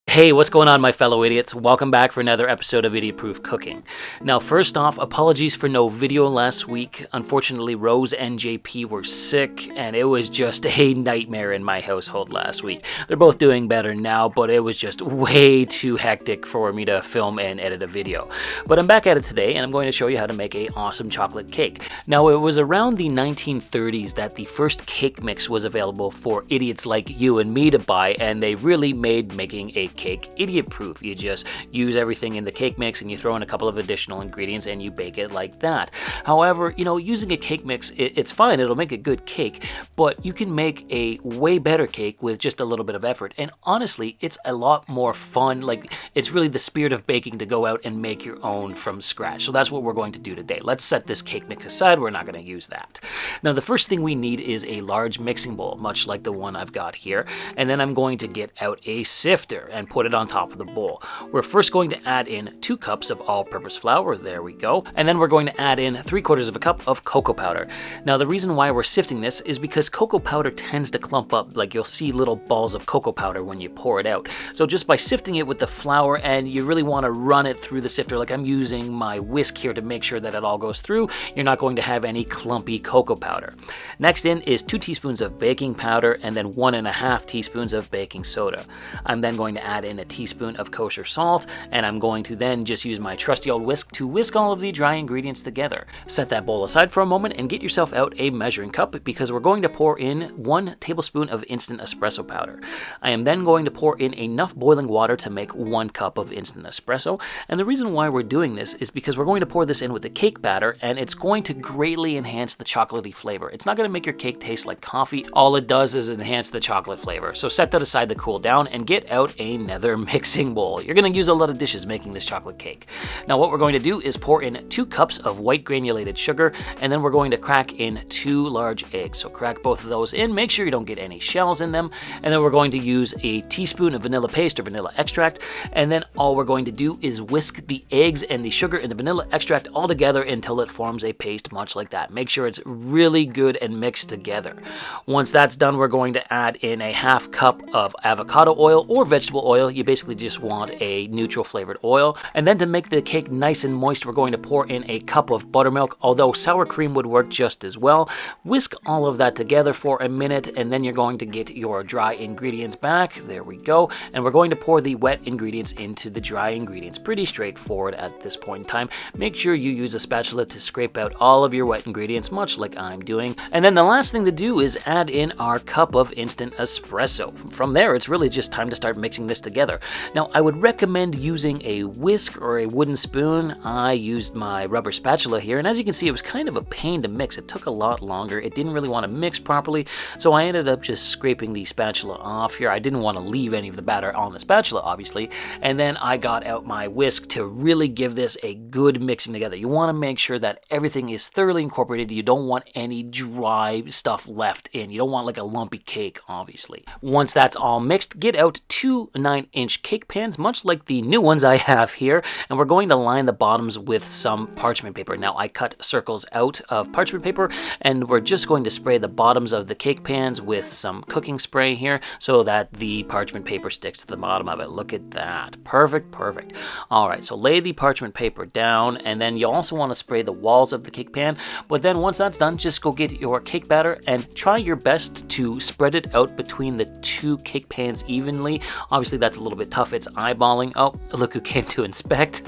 Hey, what's going on, my fellow idiots? Welcome back for another episode of Idiot Proof Cooking. Now, first off, apologies for no video last week. Unfortunately, Rose and JP were sick, and it was just a nightmare in my household last week. They're both doing better now, but it was just way too hectic for me to film and edit a video. But I'm back at it today, and I'm going to show you how to make an awesome chocolate cake. Now, it was around the 1930s that the first cake mix was available for idiots like you and me to buy, and they really made making a cake idiot proof. You just use everything in the cake mix and you throw in a couple of additional ingredients and you bake it like that. However, using a cake mix, it's fine, it'll make a good cake, but you can make a way better cake with just a little bit of effort. And honestly, it's a lot more fun. Like, it's really the spirit of baking to go out and make your own from scratch. So that's what we're going to do today. Let's set this cake mix aside. We're not going to use that. Now, the first thing we need is a large mixing bowl, much like the one I've got here. And then I'm going to get out a sifter and put it on top of the bowl. We're first going to add in 2 cups of all-purpose flour. There we go. And then we're going to add in 3/4 cup of cocoa powder. Now, the reason why we're sifting this is because cocoa powder tends to clump up. Like, you'll see little balls of cocoa powder when you pour it out. So just by sifting it with the flour, and you really want to run it through the sifter, like I'm using my whisk here to make sure that it all goes through, you're not going to have any clumpy cocoa powder. Next in is 2 teaspoons of baking powder and then 1.5 teaspoons of baking soda. I'm then going to add in a teaspoon of kosher salt, and I'm going to then just use my trusty old whisk to whisk all of the dry ingredients together. Set that bowl aside for a moment and get yourself out a measuring cup, because we're going to pour in 1 tablespoon of instant espresso powder. I am then going to pour in enough boiling water to make 1 cup of instant espresso, and the reason why we're doing this is because we're going to pour this in with the cake batter, and it's going to greatly enhance the chocolatey flavor. It's not going to make your cake taste like coffee. All it does is enhance the chocolate flavor. So set that aside to cool down and get out another mixing bowl. You're going to use a lot of dishes making this chocolate cake. Now, what we're going to do is pour in 2 cups of white granulated sugar, and then we're going to crack in 2 large eggs. So crack both of those in, make sure you don't get any shells in them, and then we're going to use a teaspoon of vanilla paste or vanilla extract, and then all we're going to do is whisk the eggs and the sugar and the vanilla extract all together until it forms a paste much like that. Make sure it's really good and mixed together. Once that's done, we're going to add in a 1/2 cup of avocado oil or vegetable oil. You basically just want a neutral flavored oil. And then to make the cake nice and moist, we're going to pour in a cup of buttermilk, although sour cream would work just as well. Whisk all of that together for a minute, and then you're going to get your dry ingredients back. There we go. And we're going to pour the wet ingredients into the dry ingredients. Pretty straightforward at this point in time. Make sure you use a spatula to scrape out all of your wet ingredients, much like I'm doing. And then the last thing to do is add in our cup of instant espresso. From there, it's really just time to start mixing this together. Now, I would recommend using a whisk or a wooden spoon. I used my rubber spatula here, and as you can see, it was kind of a pain to mix. It took a lot longer. It didn't really want to mix properly, so I ended up just scraping the spatula off here. I didn't want to leave any of the batter on the spatula, obviously, and then I got out my whisk to really give this a good mixing together. You want to make sure that everything is thoroughly incorporated. You don't want any dry stuff left in. You don't want like a lumpy cake, obviously. Once that's all mixed, get out 2 9-inch cake pans, much like the new ones I have here, and we're going to line the bottoms with some parchment paper. Now, I cut circles out of parchment paper, and we're just going to spray the bottoms of the cake pans with some cooking spray here so that the parchment paper sticks to the bottom of it. Look at that. Perfect, perfect. All right, so lay the parchment paper down, and then you also want to spray the walls of the cake pan, but then once that's done, just go get your cake batter and try your best to spread it out between the 2 cake pans evenly. Obviously, that's a little bit tough. It's eyeballing. Oh, look who came to inspect.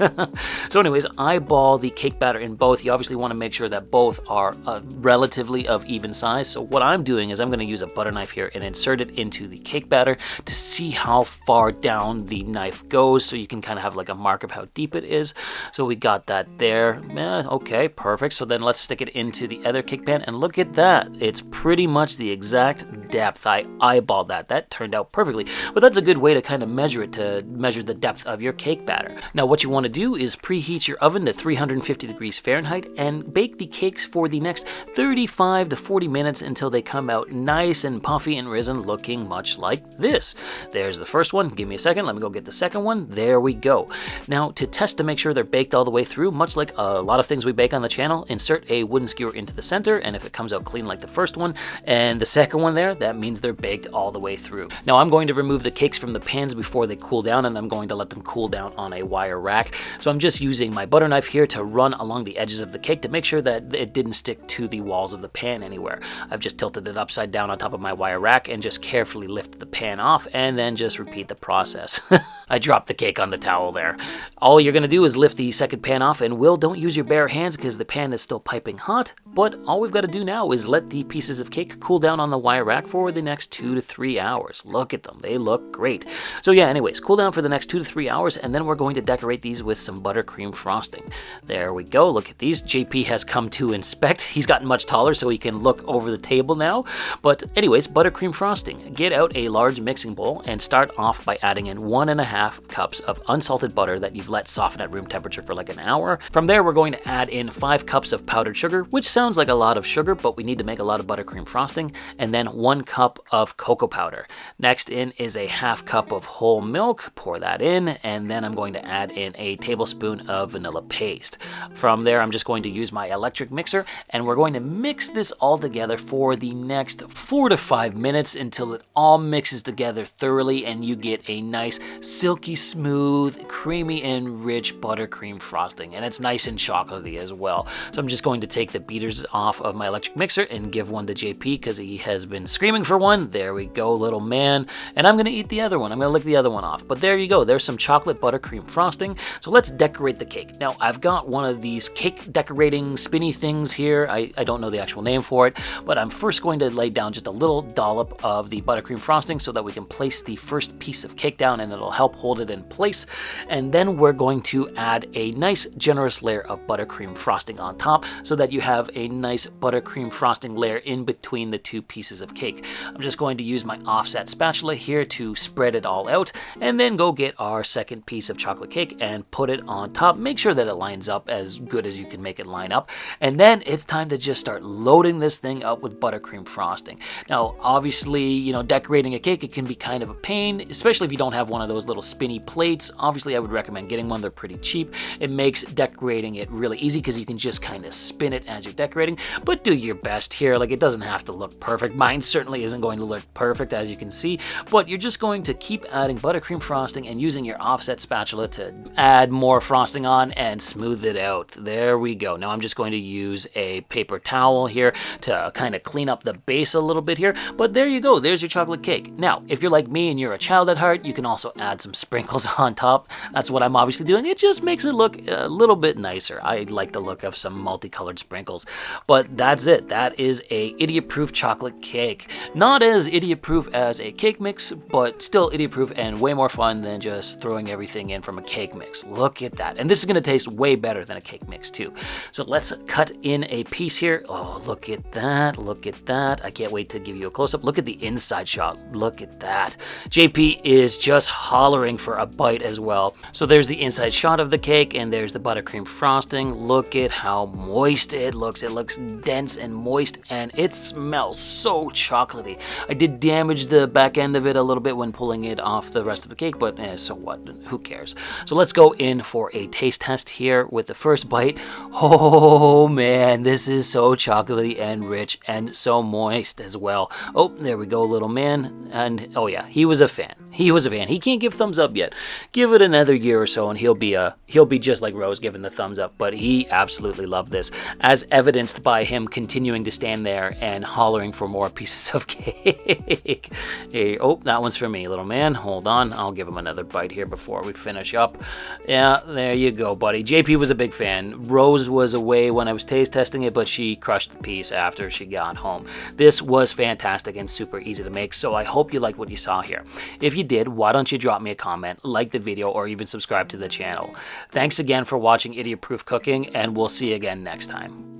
So anyways, eyeball the cake batter in both. You obviously want to make sure that both are relatively of even size. So what I'm doing is I'm going to use a butter knife here and insert it into the cake batter to see how far down the knife goes, so you can kind of have like a mark of how deep it is. So we got that there. Okay, perfect. So then let's stick it into the other cake pan, and look at that. It's pretty much the exact depth. I eyeballed that. That turned out perfectly. But that's a good way to kind of measure it, to measure the depth of your cake batter. Now, what you want to do is preheat your oven to 350 degrees Fahrenheit and bake the cakes for the next 35 to 40 minutes until they come out nice and puffy and risen, looking much like this. There's the first one. Give me a second. Let me go get the second one. There we go. Now, to test to make sure they're baked all the way through, much like a lot of things we bake on the channel, insert a wooden skewer into the center, and if it comes out clean like the first one and the second one there, that means they're baked all the way through. Now, I'm going to remove the cakes from the pans pans before they cool down, and I'm going to let them cool down on a wire rack. So I'm just using my butter knife here to run along the edges of the cake to make sure that it didn't stick to the walls of the pan anywhere. I've just tilted it upside down on top of my wire rack and just carefully lifted the pan off, and then just repeat the process. I dropped the cake on the towel there. All you're going to do is lift the second pan off, and don't use your bare hands because the pan is still piping hot, but all we've got to do now is let the pieces of cake cool down on the wire rack for the next 2 to 3 hours. Look at them. They look great. So yeah, anyways, cool down for the next 2 to 3 hours, and then we're going to decorate these with some buttercream frosting. There we go. Look at these. JP has come to inspect. He's gotten much taller so he can look over the table now. But anyways, buttercream frosting. Get out a large mixing bowl and start off by adding in 1.5 cups of unsalted butter that you've let soften at room temperature for like an hour. From there, we're going to add in 5 cups of powdered sugar, which sounds like a lot of sugar, but we need to make a lot of buttercream frosting, and then 1 cup of cocoa powder. Next in is a 1/2 cup of whole milk. Pour that in, and then I'm going to add in a tablespoon of vanilla paste. From there, I'm just going to use my electric mixer, and we're going to mix this all together for the next 4 to 5 minutes until it all mixes together thoroughly and you get a nice silky smooth, creamy and rich buttercream frosting, and it's nice and chocolatey as well. So I'm just going to take the beaters off of my electric mixer and give one to JP because he has been screaming for one. There we go, little man. And I'm going to eat the other one. I'm going to lick the other one off. But there you go. There's some chocolate buttercream frosting. So let's decorate the cake. Now, I've got one of these cake decorating spinny things here. I don't know the actual name for it, but I'm first going to lay down just a little dollop of the buttercream frosting so that we can place the first piece of cake down and it'll help hold it in place. And then we're going to add a nice generous layer of buttercream frosting on top so that you have a nice buttercream frosting layer in between the 2 pieces of cake. I'm just going to use my offset spatula here to spread it all out, and then go get our second piece of chocolate cake and put it on top. Make sure that it lines up as good as you can make it line up, and then it's time to just start loading this thing up with buttercream frosting. Now, obviously, you know, decorating a cake, it can be kind of a pain, especially if you don't have one of those little spinny plates. Obviously, I would recommend getting one. They're pretty cheap. It makes decorating it really easy because you can just kind of spin it as you're decorating, but do your best here. Like, it doesn't have to look perfect. Mine certainly isn't going to look perfect, as you can see, but you're just going to keep adding buttercream frosting and using your offset spatula to add more frosting on and smooth it out. There we go. Now I'm just going to use a paper towel here to kind of clean up the base a little bit here, but there you go. There's your chocolate cake. Now, if you're like me and you're a child at heart, you can also add some sprinkles on top. That's what I'm obviously doing. It just makes it look a little bit nicer. I like the look of some multicolored sprinkles, but that's it. That is a idiot-proof chocolate cake. Not as idiot-proof as a cake mix, but still idiot-proof and way more fun than just throwing everything in from a cake mix. Look at that. And this is going to taste way better than a cake mix too. So let's cut in a piece here. Oh, look at that. Look at that. I can't wait to give you a close-up. Look at the inside shot. Look at that. JP is just hollering for a bite as well. So there's the inside shot of the cake, and there's the buttercream frosting. Look at how moist it looks. It looks dense and moist, and it smells so chocolatey. I did damage the back end of it a little bit when pulling it off the rest of the cake, but so what? Who cares? So let's go in for a taste test here with the first bite. Oh man, this is so chocolatey and rich and so moist as well. Oh, there we go, little man. And oh yeah, he was a fan. He was a fan. He can't give thumbs up yet. Give it another year or so and he'll be just like Rose giving the thumbs up, but he absolutely loved this, as evidenced by him continuing to stand there and hollering for more pieces of cake. Hey, oh, that one's for me, little man. Hold on, I'll give him another bite here before we finish up. Yeah, there you go, buddy. JP was a big fan. Rose was away when I was taste testing it, but she crushed the piece after she got home. This was fantastic and super easy to make, so I hope you liked what you saw here. If you did, why don't you drop me a comment, like the video, or even subscribe to the channel. Thanks again for watching Idiot Proof Cooking, and we'll see you again next time.